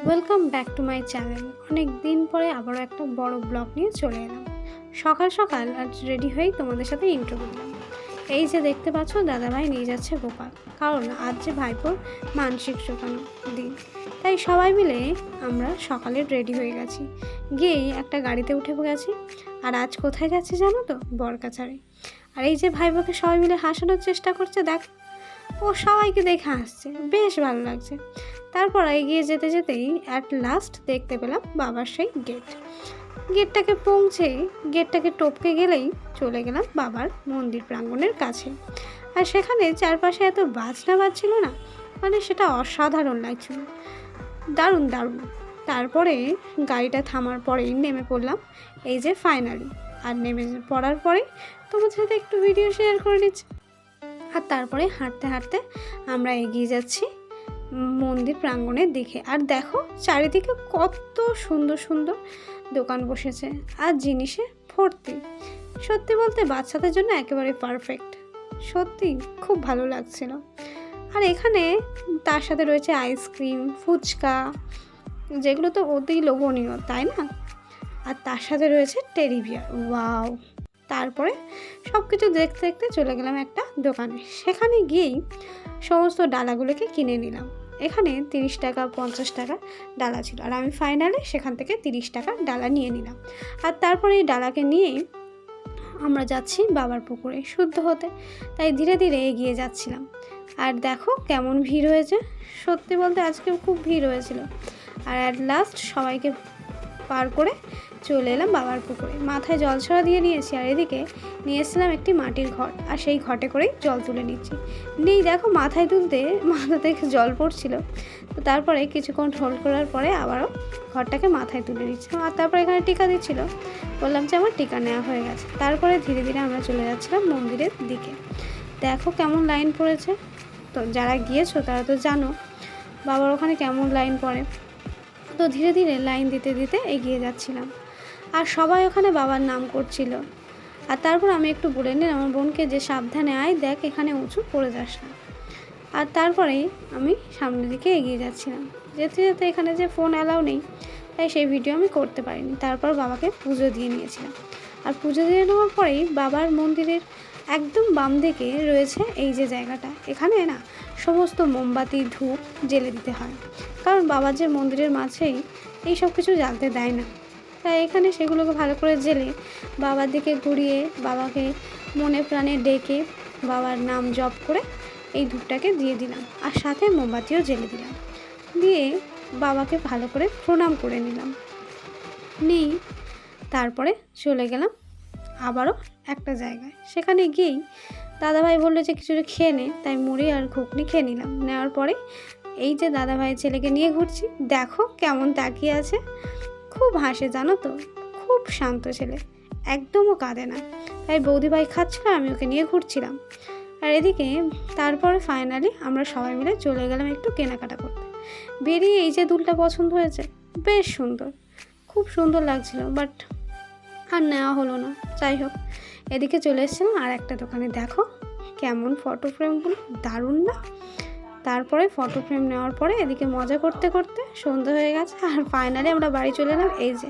Welcome back to my channel. অনেক দিন পরে আবারও একটা বড় ব্লগ নিয়ে চলে এলাম। সকাল সকাল আজ রেডি হয়েই তোমাদের সাথে ইন্ট্রো দিলাম। এই যে দেখতে পাচ্ছ, দাদাভাই নিয়ে যাচ্ছে গোপাল, কারণ আজ যে ভাইপোর মানসিক জোগানো দিন। তাই সবাই মিলে আমরা সকালে রেডি হয়ে গেছি, গিয়ে একটা গাড়িতে উঠে গেছি। আর আজ কোথায় যাচ্ছি জানো তো? বরগাছাড়ি। আর এই যে ভাইপোকে সবাই মিলে হাসানোর চেষ্টা করছে, দেখ ও সবাইকে দেখে হাসছে, বেশ ভালো লাগছে। তারপর এগিয়ে যেতে যেতেই অ্যাট লাস্ট দেখতে পেলাম বাবার সেই গেটটাকে পৌঁছে গেটটাকে টপকে গেলেই চলে গেলাম বাবার মন্দির প্রাঙ্গণের কাছে। আর সেখানে চারপাশে এত বাজনা বাজছিল না, মানে সেটা অসাধারণ লাগছিল, দারুণ দারুণ। তারপরে গাড়িটা থামার পরেই নেমে পড়লাম, এই যে ফাইনালি। আর নেমে পড়ার পরে তোমাদের সাথে একটু ভিডিও শেয়ার করে নিচ্ছি। আর তারপরে হাঁটতে হাঁটতে আমরা এগিয়ে যাচ্ছি মন্দির প্রাঙ্গণের দিকে। আর দেখো চারিদিকে কত সুন্দর সুন্দর দোকান বসেছে আর জিনিসে ভর্তি। সত্যি বলতে বাচ্চাদের জন্য একেবারে পারফেক্ট, সত্যি খুব ভালো লাগছিল। আর এখানে তার সাথে রয়েছে আইসক্রিম, ফুচকা, যেগুলো তো অতি লোভনীয়, তাই না? আর তার সাথে রয়েছে টেডি বিয়ার, ওয়াও। তারপরে সব কিছু দেখতে দেখতে চলে গেলাম একটা দোকানে। সেখানে গিয়েই সমস্ত ডালাগুলোকে কিনে নিলাম। এখানে 30 টাকা 50 টাকা ডালা ছিল, আর আমি ফাইনালি সেখান থেকে 30 টাকা ডালা নিয়ে নিলাম। আর তারপরে এই ডালাকে নিয়েই আমরা যাচ্ছি বাবার পুকুরে শুদ্ধ হতে। তাই ধীরে ধীরে এগিয়ে যাচ্ছিলাম। আর দেখো কেমন ভিড় হয়েছে, সত্যি বলতে আজকেও খুব ভিড় হয়েছিল। আর অ্যাট লাস্ট সবাইকে পার করে চলে এলাম বাবার পুকুরে। মাথায় জল ছড়া দিয়ে নিয়েছি, আর এদিকে নিয়ে এসেছিলাম একটি মাটির ঘট, আর সেই ঘটে করেই জল তুলে নিচ্ছি। নেই দেখো মাথায় তুলতে মাথা থেকে জল পড়ছিল, তো তারপরে কিছুক্ষণ হোল্ড করার পরে আবারও ঘরটাকে মাথায় তুলে নিচ্ছিলাম। আর তারপরে এখানে টিকা দিচ্ছিল, বললাম যে আমার টিকা নেওয়া হয়ে গেছে। তারপরে ধীরে ধীরে আমরা চলে যাচ্ছিলাম মন্দিরের দিকে। দেখো কেমন লাইন পড়েছে, তো যারা গিয়েছো তারা তো জানো বাবার ওখানে কেমন লাইন পড়ে। তো ধীরে ধীরে লাইন দিতে দিতে এগিয়ে যাচ্ছিলাম, আর সবাই ওখানে বাবার নাম করছিল। আর তারপর আমি একটু বলে নিলাম আমার বোনকে যে সাবধানে আয়, দেখ এখানে উঁচু পড়ে যাস না। আর তারপরেই আমি সামনের দিকে এগিয়ে যাচ্ছিলাম। যেতে যেতে এখানে যে ফোন অ্যালাউ নেই, তাই সেই ভিডিও আমি করতে পারিনি। তারপর বাবাকে পুজো দিয়ে নিয়েছিলাম। আর পুজো দিয়ে নেওয়ার পরেই বাবার মন্দিরের একদম বাম দিকে রয়েছে এই যে জায়গাটা, এখানে না সমস্ত মোমবাতি ধূপ জ্বেলে দিতে হয়, কারণ বাবার যে মন্দিরের মাঝেই এই সব কিছু জ্বালতে দেয় না। তাই এখানে সেগুলোকে ভালো করে জ্বেলে বাবার দিকে ঘুরিয়ে বাবাকে মনে প্রাণে ডেকে বাবার নাম জপ করে এই ধূপটাকে দিয়ে দিলাম, আর সাথে মোমবাতিও জ্বেলে দিলাম। দিয়ে বাবাকে ভালো করে প্রণাম করে নিলাম। তারপরে চলে গেলাম আবারও একটা জায়গায়। সেখানে গিয়েই দাদাভাই বললো যে কিছুটা খেয়ে নে, তাই মুড়ি আর ঘুগনি খেয়ে নিলাম। নেওয়ার পরে এই যে দাদাভাইয়ের ছেলেকে নিয়ে ঘুরছি, দেখো কেমন তাকিয়ে আছে, খুব হাসে জানো তো, খুব শান্ত ছেলে, একদমও কাঁদে না। তাই বৌদিভাই খাচ্ছিল, আমি ওকে নিয়ে ঘুরছিলাম। আর এদিকে তারপরে ফাইনালি আমরা সবাই মিলে চলে গেলাম একটু কেনাকাটা করতে। বেরিয়ে এই যে দুলটা পছন্দ হয়েছে, বেশ সুন্দর, খুব সুন্দর লাগছিল, বাট আর নেওয়া হলো না। যাই হোক, এদিকে চলে এসেছিলাম আর একটা দোকানে। দেখো কেমন ফটো ফ্রেমগুলো, দারুণ না? তারপরে ফটো ফ্রেম নেওয়ার পরে এদিকে মজা করতে করতে সন্ধ্যা হয়ে গেছে, আর ফাইনালি আমরা বাড়ি চলে এলাম। এই যে